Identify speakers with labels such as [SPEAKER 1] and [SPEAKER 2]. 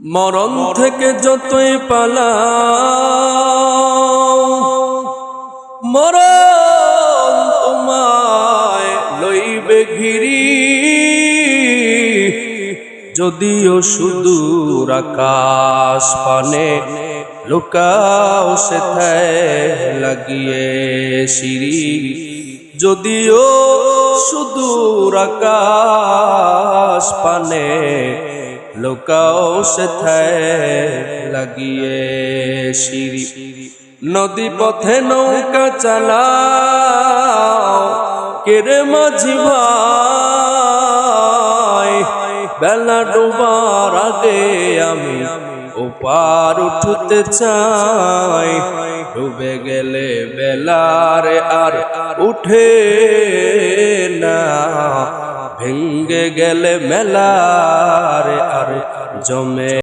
[SPEAKER 1] মরণ থেকে যতই পালাও মরণ তোমায় লইবে ঘিরি। যদিও সুদূর আকাশ পানে লুকাও সেথায় লাগিয়ে সিঁড়ি। যদিও সুদূর আকাশ পানে লুকাও সেথায় লাগিয়ে সিঁড়ি। নদী পথে নৌকা চালাও কেরে মাঝি ভাই, বেলা ডোবার আগে আমি ওপার উঠতে চাই। ডুবে গেলে বেলারে আর উঠে না, ভেঙ্গে গেলে মেলারে আর জমে